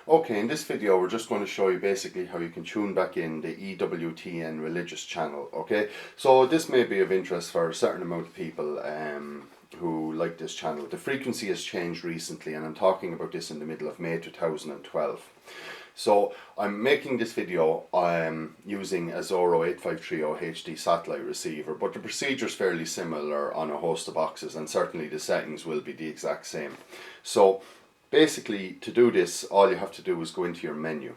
Okay, in this video we're just going to show you basically how you can tune back in the EWTN religious channel, okay? So this may be of interest for a certain amount of people who like this channel. The frequency has changed recently, and I'm talking about this in the middle of May 2012. So I'm making this video using a Zoro 8530 HD satellite receiver, but the procedure is fairly similar on a host of boxes, and certainly the settings will be the exact same. So basically, to do this, all you have to do is go into your menu.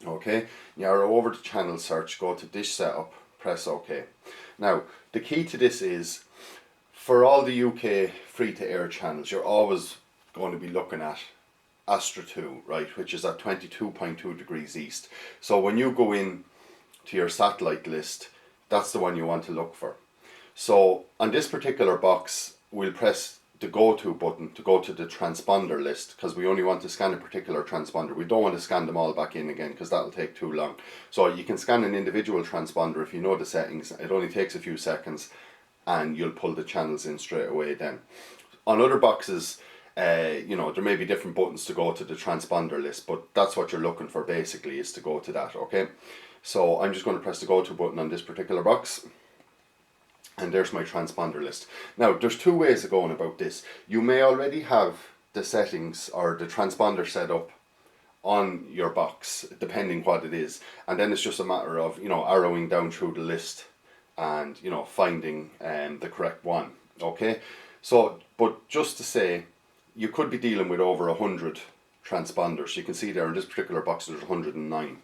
Okay, you are over to channel search, go to dish setup, press OK. Now, the key to this is, for all the UK free-to-air channels, you're always going to be looking at Astra 2, right, which is at 22.2 degrees east. So when you go in to your satellite list, that's the one you want to look for. So on this particular box, we'll press the go to button to go to the transponder list, because we only want to scan a particular transponder. We don't want to scan them all back in again, because that'll take too long. So you can scan an individual transponder if you know the settings. It only takes a few seconds and you'll pull the channels in straight away then. On other boxes, you know, there may be different buttons to go to the transponder list, but that's what you're looking for basically, is to go to that, okay? So I'm just going to press the go to button on this particular box, and there's my transponder list. Now, there's two ways of going about this. You may already have the settings or the transponder set up on your box, depending what it is, and then it's just a matter of, you know, arrowing down through the list and, you know, finding the correct one, okay? So, but just to say, you could be dealing with over 100 transponders. You can see there in this particular box there's 109.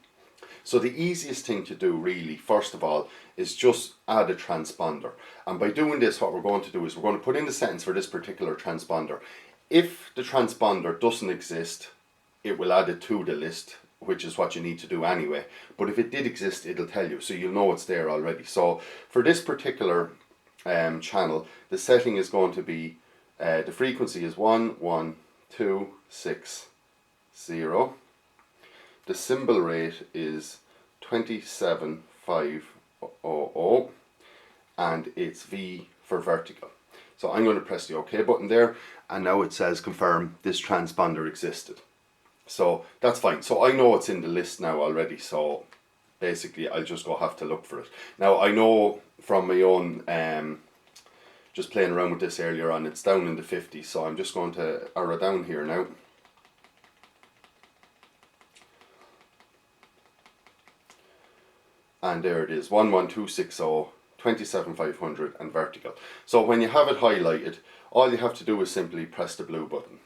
So the easiest thing to do really, first of all, is just add a transponder. And by doing this, what we're going to do is we're going to put in the settings for this particular transponder. If the transponder doesn't exist, it will add it to the list, which is what you need to do anyway. But if it did exist, it'll tell you, so you'll know it's there already. So for this particular channel, the setting is going to be, the frequency is 11260. The symbol rate is 27500, and it's V for vertical. So I'm going to press the OK button there, and now it says confirm this transponder existed. So that's fine. So I know it's in the list now already, so basically I'll just go have to look for it. Now I know from my own just playing around with this earlier on, it's down in the 50s, so I'm just going to arrow down here now. And there it is, 11260, 27500 and vertical. So when you have it highlighted, all you have to do is simply press the blue button.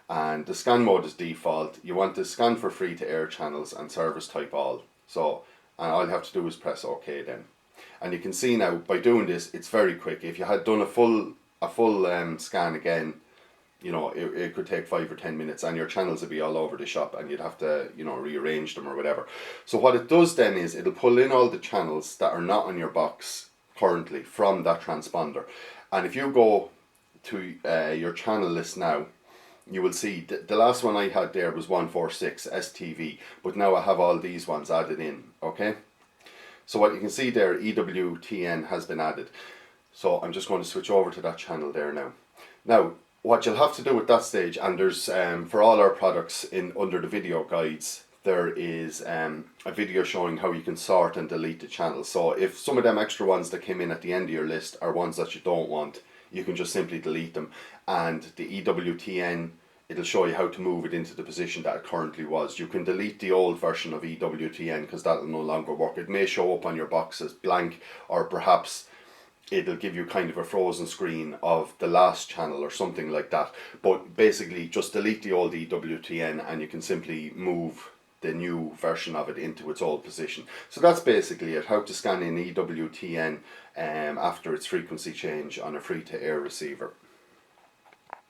And the scan mode is default. You want to scan for free to air channels and service type all. So, and all you have to do is press OK then. And you can see now, by doing this, it's very quick. If you had done a full scan again, you know, it could take 5 or 10 minutes, and your channels would be all over the shop, and you'd have to, you know, rearrange them or whatever. So what it does then is it'll pull in all the channels that are not on your box currently from that transponder. And if you go to your channel list now, you will see the last one I had there was 146 STV, but now I have all these ones added in, okay? So what you can see there, EWTN has been added. So I'm just going to switch over to that channel there now. Now, what you'll have to do at that stage, and there's for all our products under the video guides, there is a video showing how you can sort and delete the channels. So if some of them extra ones that came in at the end of your list are ones that you don't want, you can just simply delete them. And the EWTN, it'll show you how to move it into the position that it currently was. You can delete the old version of EWTN because that will no longer work. It may show up on your box as blank, or perhaps it'll give you kind of a frozen screen of the last channel or something like that. But basically just delete the old EWTN and you can simply move the new version of it into its old position. So that's basically it, how to scan in EWTN after its frequency change on a free to air receiver.